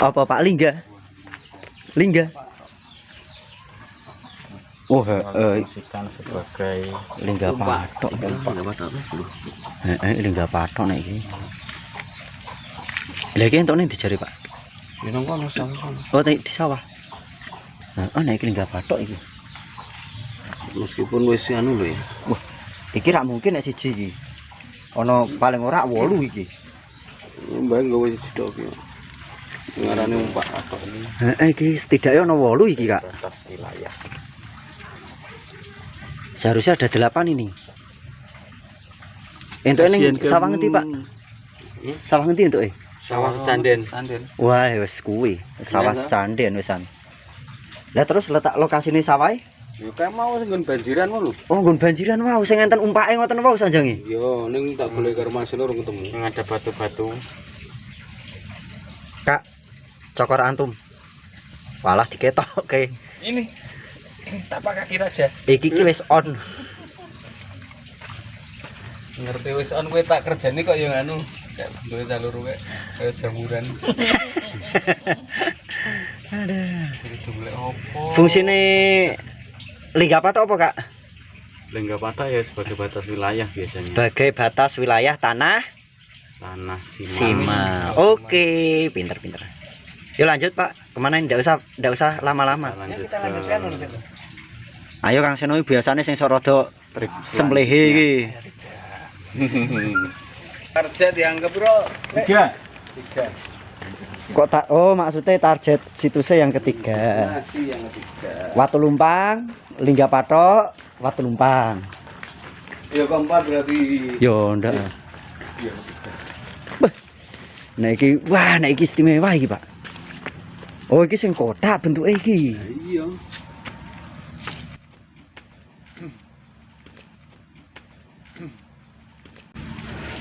Apa Pak Lingga? Lingga. Oh, Fungsikan sebagai lingga patok. Lingga patok nek iki. Lha iki entone dijari, Pak. Ya nang kono sawah. Oh, di sawah. Heeh, nek iki lingga patok iki. Meskipun wis anu lho ya. Wah, iki rak mungkin nek siji iki. Ana paling ora 8 iki. Mbak nggawe jedok iki. Ngarane umpak patok ini. Heeh, iki setidaknya ana 8 iki, Kak. Batas wilayah. Seharusnya ada 8 ini. Entuk ning sawah ngendi, Pak? Sawah ngendi entuke? Sawah Canden. Wah, wis kuwi. Sawah Canden wisan. Lah terus letak lokasine sawahe? Ya kae mau nggon banjiran mau lho. Oh, nggon banjiran wau sing enten umpake ngoten wau sanjange. Yo ning tak golek karo Mas Nur ketemu. Ada batu-batu. Kak, cokor antum. Walah diketokke. Ini tapak kaki raja. Iki ki wis on. Ngerti wis on kowe tak kerjane kok ya nganu. Kayak duwe jalur kayak jamuran. Aduh. Jadi golek opo? Fungsine lingga patok apa, Kak? Lingga patok ya sebagai batas wilayah biasanya. Sebagai batas wilayah tanah Sima. Oke, pinter-pinter. Yuk lanjut, Pak. Kemana ini? Ndak usah lama-lama. Kita lanjutkan dulu. Ayo Kang Seno biasanya sing sok rada semblehe iki. Target dianggap bro 3. Kok tak maksudnya target situsnya yang ketiga. Masih yang ketiga. Watu Lumpang, lingga patok, Watu Lumpang. Ya keempat berarti. Yo ndak. Iya. Nah iki, wah, nah iki istimewa iki, Pak. Oh, iki sing kotak bentuke iki. Iya.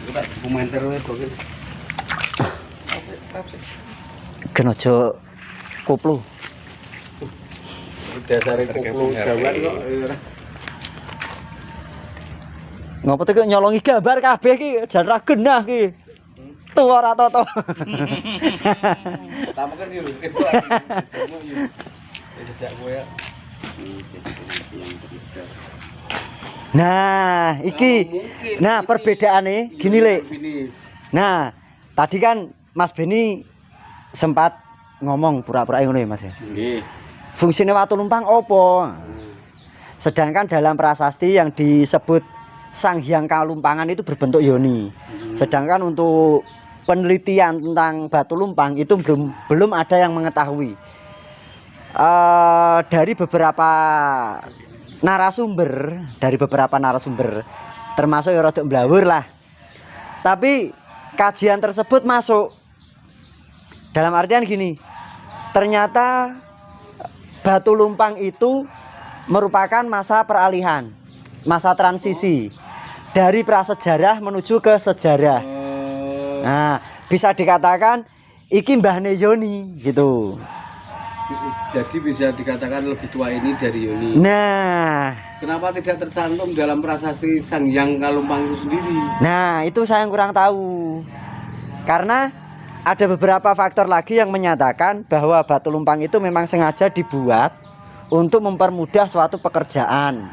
Kita komentar wae kok. Gen aja koplo. Dasare koplo jaman kok. Ngopo tuh nyolongi gambar kabeh iki jan ra genah iki. Tuwa ora toto. Tamu kan yo kepo. Sejak kowe ya. Nah, iki. Nah, perbedaannya gini, Le. Nah, tadi kan Mas Beni sempat ngomong pura-pura ngono ya, Mas ya. Nggih. Fungsine Watu Lumpang opo? Sedangkan dalam prasasti yang disebut Sang Hyang Kalumpangan itu berbentuk yoni. Sedangkan untuk penelitian tentang Batu Lumpang itu belum ada yang mengetahui. Dari beberapa narasumber, termasuk ya rada mblawur lah. Tapi kajian tersebut masuk dalam artian gini. Ternyata Batu Lumpang itu merupakan masa peralihan, masa transisi dari prasejarah menuju ke sejarah. Nah, bisa dikatakan iki mbahne Yoni gitu. Jadi bisa dikatakan lebih tua ini dari Yoni. Nah, kenapa tidak tercantum dalam prasasti Sang Hyang Kalumpang itu sendiri? nah itu saya yang kurang tahu. Karena ada beberapa faktor lagi yang menyatakan bahwa Batu Lumpang itu memang sengaja dibuat untuk mempermudah suatu pekerjaan.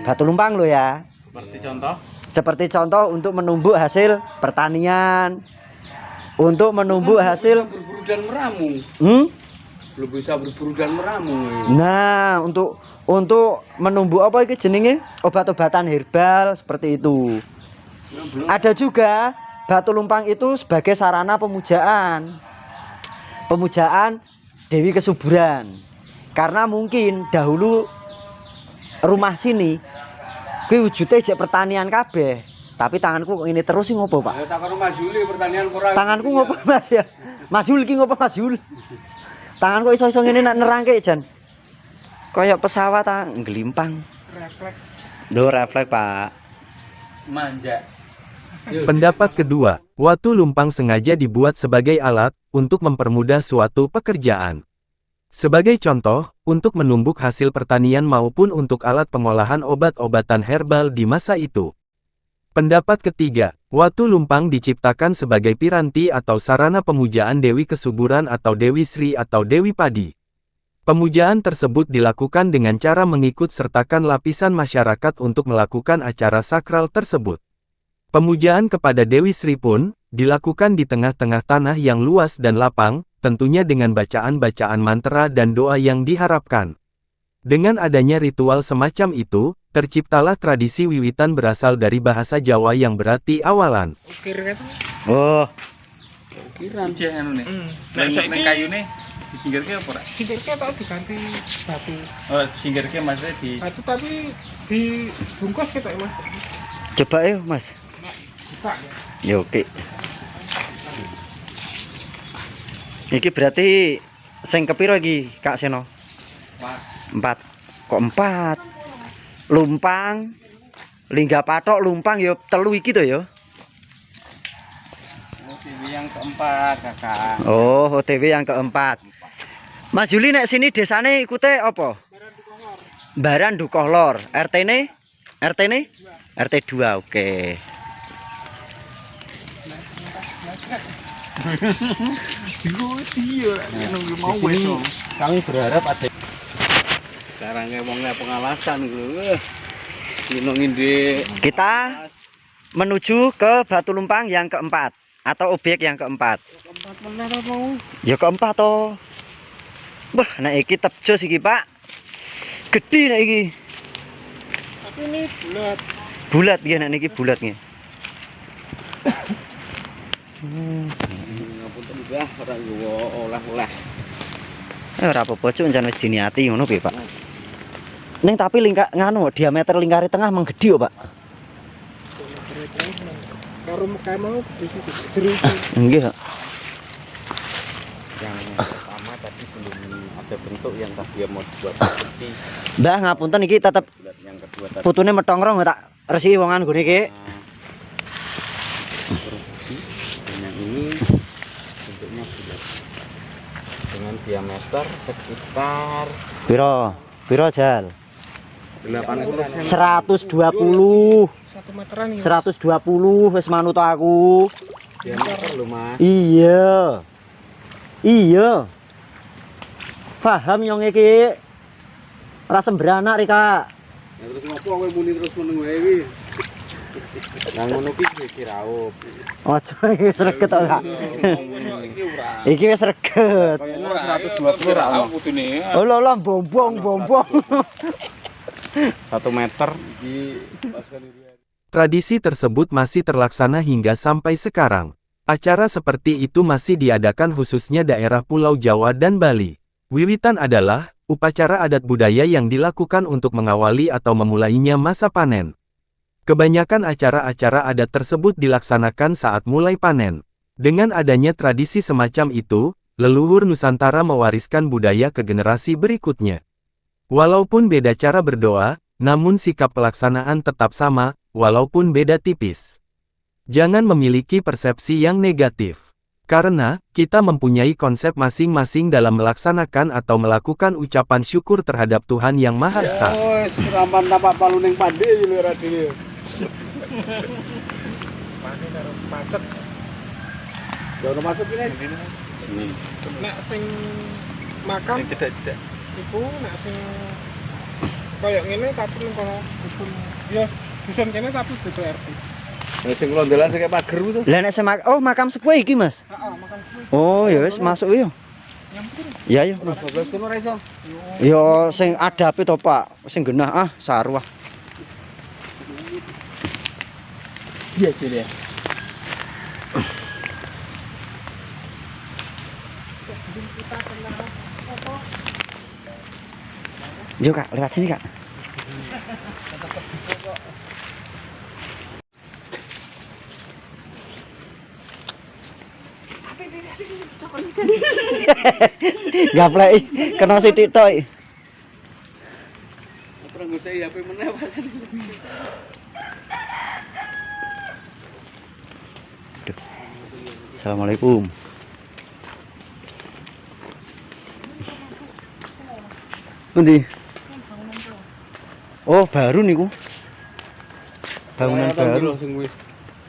Batu Lumpang loh ya. Seperti contoh? Seperti contoh untuk menumbuk hasil pertanian, untuk menumbuk hasil berburu dan meramu. Belum bisa berburu dan meramu. Nah, untuk menumbuk apa itu jenenge? Obat-obatan herbal seperti itu. Ada juga Batu Lumpang itu sebagai sarana pemujaan Dewi Kesuburan. Karena mungkin dahulu rumah sini kuwi wujude jek pertanian kabeh. Tapi tanganku ini terus sih ngopo, Pak? Ya tak karo Mas Juli pertanian kurang. Tanganku ngopo, Mas ya? Mas Jul ki ngopo, Mas Jul? Tanganku iso-iso ngene nak nerangke jan. Kayak pesawat nglimpang. Refleks. Lho refleks, Pak. Manja. Pendapat kedua, Watu Lumpang sengaja dibuat sebagai alat untuk mempermudah suatu pekerjaan. Sebagai contoh, untuk menumbuk hasil pertanian maupun untuk alat pengolahan obat-obatan herbal di masa itu. Pendapat ketiga, Watu Lumpang diciptakan sebagai piranti atau sarana pemujaan Dewi Kesuburan atau Dewi Sri atau Dewi Padi. Pemujaan tersebut dilakukan dengan cara mengikut sertakan lapisan masyarakat untuk melakukan acara sakral tersebut. Pemujaan kepada Dewi Sri pun dilakukan di tengah-tengah tanah yang luas dan lapang, tentunya dengan bacaan-bacaan mantra dan doa yang diharapkan. Dengan adanya ritual semacam itu, terciptalah tradisi wiwitan berasal dari bahasa Jawa yang berarti awalan. Ukir kan? Oh, Ukiran. Ijek anu nih. Lah Nek nek kayune disingkirke apa ora? Singgirnya tau diganti batu. Oh, disingkirke maksudnya di Batu tapi dibungkus gitu ya Mas. coba ya Mas. Buka ya. Ya oke. Iki berarti sing kepiro iki Kak Seno? 4. Kok 4? Lumpang, Lingga Patok, Lumpang ya 3 iki to ya. OTW yang keempat, Kakak. Oh, OTW yang keempat. Mas Juli nek sini desane ikute apa? Baran Dukoh Lor. RT-ne? RT-ne? RT 2, oke. Mau besok. Kami berharap ada sekarang ngomongnya pengalasan gitu. Nginongin di Kita menuju ke Batu Lumpang yang keempat atau objek yang keempat. keempat benar apa mau? Ya keempat toh. Wah, nek iki tebjo iki, Pak. Gedhi nek iki. Tapi ini bulat. Bulat nggih nek niki bulat nggih. Ngapunten Mbah, ora nggawa olah-olah. Ora apa-apa, cuk jan wis diniati ngono piye, Pak. Ning tapi nganu diameter lingkare tengah menggedhi yo, Pak. Karo mekah mau di situ jeruk. Nggih. Yang pertama tadi belum ada bentuk yang tadi mau dibuat seperti Mbah ngapunten iki tetep bulat. Yang kedua tadi putune metong-rong tak resi wongan gone iki. dan yang ini bentuknya bulat dengan diameter sekitar Piro jal? 80 120. 1 meteran ya. 120 wis manut aku. diameter loh Mas. Iya. Iya. Paham yang iki. Ora sembranak Rika. Ya terus ngopo kowe muni terus meneng wae iki. Nang ngono ki diraup. Ojo iki sreget ora. Iki ora. Iki wis sreget. Kayaknya 120 ora ono kudune. Oh lho bombong. 1 meter iki pas Tradisi tersebut masih terlaksana hingga sampai sekarang. Acara seperti itu masih diadakan khususnya daerah Pulau Jawa dan Bali. Wiwitan adalah upacara adat budaya yang dilakukan untuk mengawali atau memulainya masa panen. Kebanyakan acara-acara adat tersebut dilaksanakan saat mulai panen. Dengan adanya tradisi semacam itu, leluhur Nusantara mewariskan budaya ke generasi berikutnya. Walaupun beda cara berdoa, namun sikap pelaksanaan tetap sama, walaupun beda tipis. Jangan memiliki persepsi yang negatif. Karena, kita mempunyai konsep masing-masing dalam melaksanakan atau melakukan ucapan syukur terhadap Tuhan Yang Maha Esa. oh, serampan tapak palu ning pade iki lho ra dhewe. Pane karo macet. Ya ono masuk ini. Nek sing makam Cedak-cedak. iku nek sing koyo ngene tapi ning kono dusun. Ya, dusun kene tapi beda RT. Nah, sing londolan sing pager itu. Lah nek makam sepuh iki, Mas. Heeh, makam kuwi. Oh, ya wis masuk yo. Nyampur. Iya yo. Ora bablas kono ora iso. Yo sing adape to, Pak. Sing genah sarwah. Iya, Dil ya. Yo Kak, lewat sini Kak. Gaplek kena sithik tok. Ora ngusai HP meneh pasan. Assalamualaikum. Endi? Oh, baru niku. Bangunan baru. Sing kuwi.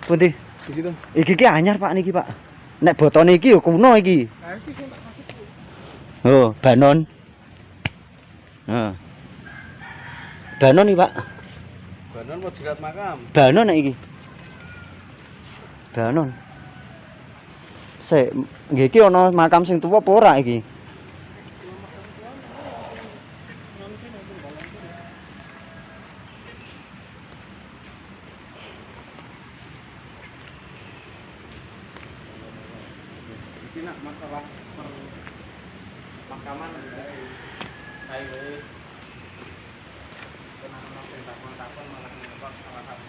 Putih. Iki to. Iki ki anyar Pak niki Pak. Nek botone iki yo kuno iki. Nah, iki sing tak kasih kuwi. Oh, Banon. Nah. Banon nih Pak. Banon mau jirat makam. Banon nek iki. Banon. Sik, nggih iki ana makam sing tuwa apa ora iki? Iki nak masalah makaman saya wis kenapa takon malah ngapa salah satu.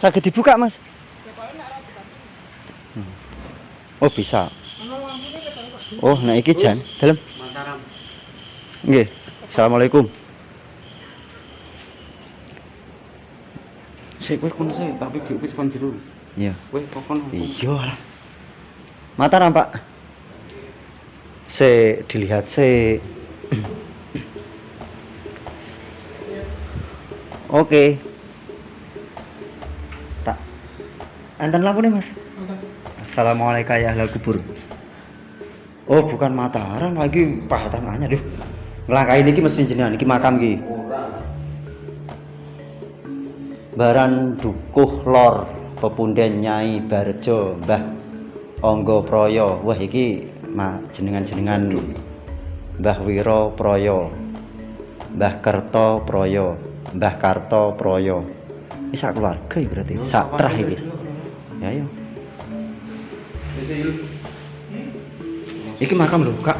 Saged dibuka, Mas? Oh, bisa. Oh, nah iki jan, dalem. Mataram. Nggih. Assalamualaikum. Sik kowe kono sik, tapi wis kon jero. Iya. Kowe kokon. Iya. Mataram, Pak. Dilihat Oke. Tak. Enten lampu nih, Mas. Assalamualaikum ya ahlal kubur. Oh, bukan Mataram lagi, pahatan anyar deh. Ngelangkain iki mesti jenengan iki makam iki. Baran Dukuh Lor, Pepunden Nyai Barjo, Mbah Angga Praya. Wah, iki jenengan-jenengan Mbah Wiro Praya, Mbah Kerto Praya, Mbah Karto Praya. Iki sak keluarga iki berarti. Sak trah iki. Ya ya. Iki makam lho, Kak.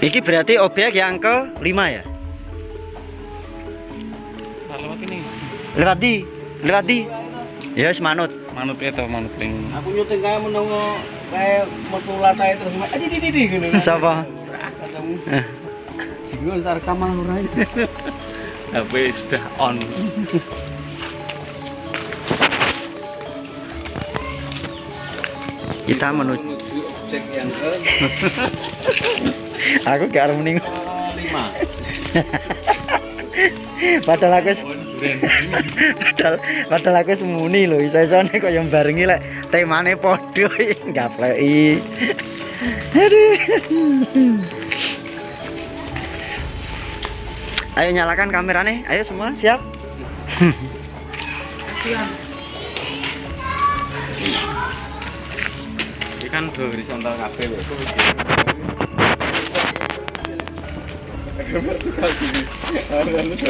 Iki berarti objek yang ke-5 ya? Lewat ini. Lewat di. Ya wis manut. Manut itu manut ning. Aku nyuting kae menunggu kae metu latae terus. Di ngono. Sapa? Ketemu. Sing tak rekaman ora iki. HP sudah on. Kita menuju objek yang ke aku gak arep mending 5. padahal aku semuni lho iso-isone kok yang barengi lek temane padha gapleki. Aduh. Ayo nyalakan kameranya, ayo semua siap. Ini kan horizontal kabeh lho.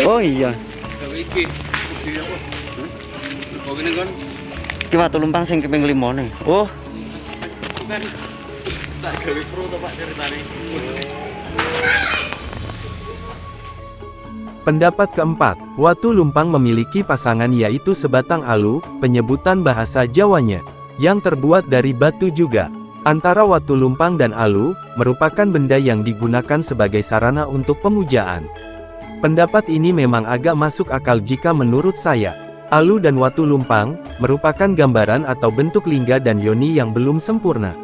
Oh iya. Iki. Kok ngene kon? Iki watu lumpang sing keping 5 nih. Oh, Kan tak gawe pro to Pak ceritane. Pendapat keempat, watu lumpang memiliki pasangan yaitu sebatang alu, penyebutan bahasa Jawanya, yang terbuat dari batu juga. Antara watu lumpang dan alu, merupakan benda yang digunakan sebagai sarana untuk pemujaan. Pendapat ini memang agak masuk akal jika menurut saya. Alu dan watu lumpang, merupakan gambaran atau bentuk lingga dan yoni yang belum sempurna.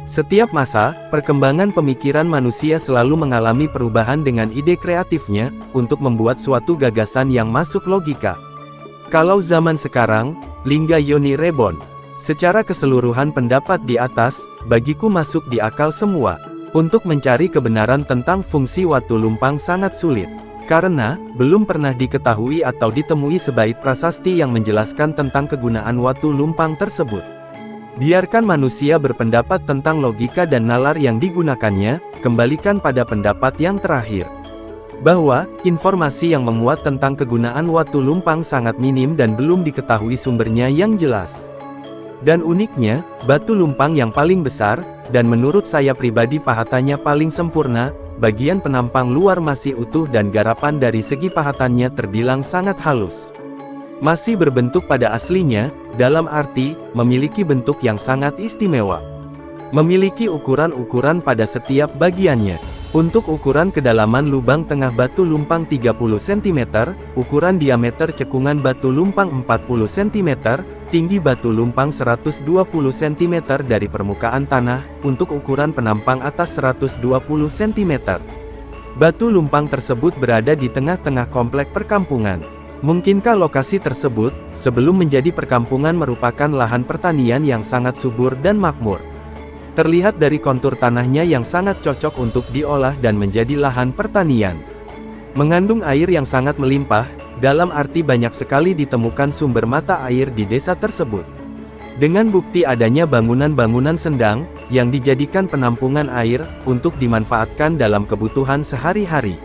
Setiap masa, perkembangan pemikiran manusia selalu mengalami perubahan dengan ide kreatifnya, untuk membuat suatu gagasan yang masuk logika. Kalau zaman sekarang, lingga yoni reborn. Secara keseluruhan pendapat di atas, bagiku masuk di akal semua. Untuk mencari kebenaran tentang fungsi watu lumpang sangat sulit. Karena, belum pernah diketahui atau ditemui sebaik prasasti yang menjelaskan tentang kegunaan watu lumpang tersebut. Biarkan manusia berpendapat tentang logika dan nalar yang digunakannya, kembalikan pada pendapat yang terakhir. Bahwa, informasi yang memuat tentang kegunaan watu lumpang sangat minim dan belum diketahui sumbernya yang jelas. Dan uniknya, batu lumpang yang paling besar, dan menurut saya pribadi pahatannya paling sempurna, bagian penampang luar masih utuh dan garapan dari segi pahatannya terbilang sangat halus. Masih berbentuk pada aslinya, dalam arti, memiliki bentuk yang sangat istimewa. Memiliki ukuran-ukuran pada setiap bagiannya. Untuk ukuran kedalaman lubang tengah batu lumpang 30 cm, ukuran diameter cekungan batu lumpang 40 cm, tinggi batu lumpang 120 cm dari permukaan tanah, untuk ukuran penampang atas 120 cm. Batu lumpang tersebut berada di tengah-tengah komplek perkampungan. Mungkinkah lokasi tersebut, sebelum menjadi perkampungan merupakan lahan pertanian yang sangat subur dan makmur? Terlihat dari kontur tanahnya yang sangat cocok untuk diolah dan menjadi lahan pertanian. Mengandung air yang sangat melimpah, dalam arti banyak sekali ditemukan sumber mata air di desa tersebut. Dengan bukti adanya bangunan-bangunan sendang, yang dijadikan penampungan air, untuk dimanfaatkan dalam kebutuhan sehari-hari.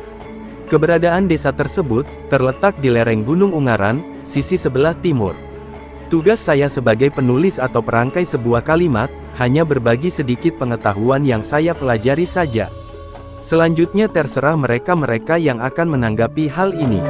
Keberadaan desa tersebut, terletak di lereng Gunung Ungaran, sisi sebelah timur. Tugas saya sebagai penulis atau perangkai sebuah kalimat, hanya berbagi sedikit pengetahuan yang saya pelajari saja. Selanjutnya terserah mereka-mereka yang akan menanggapi hal ini.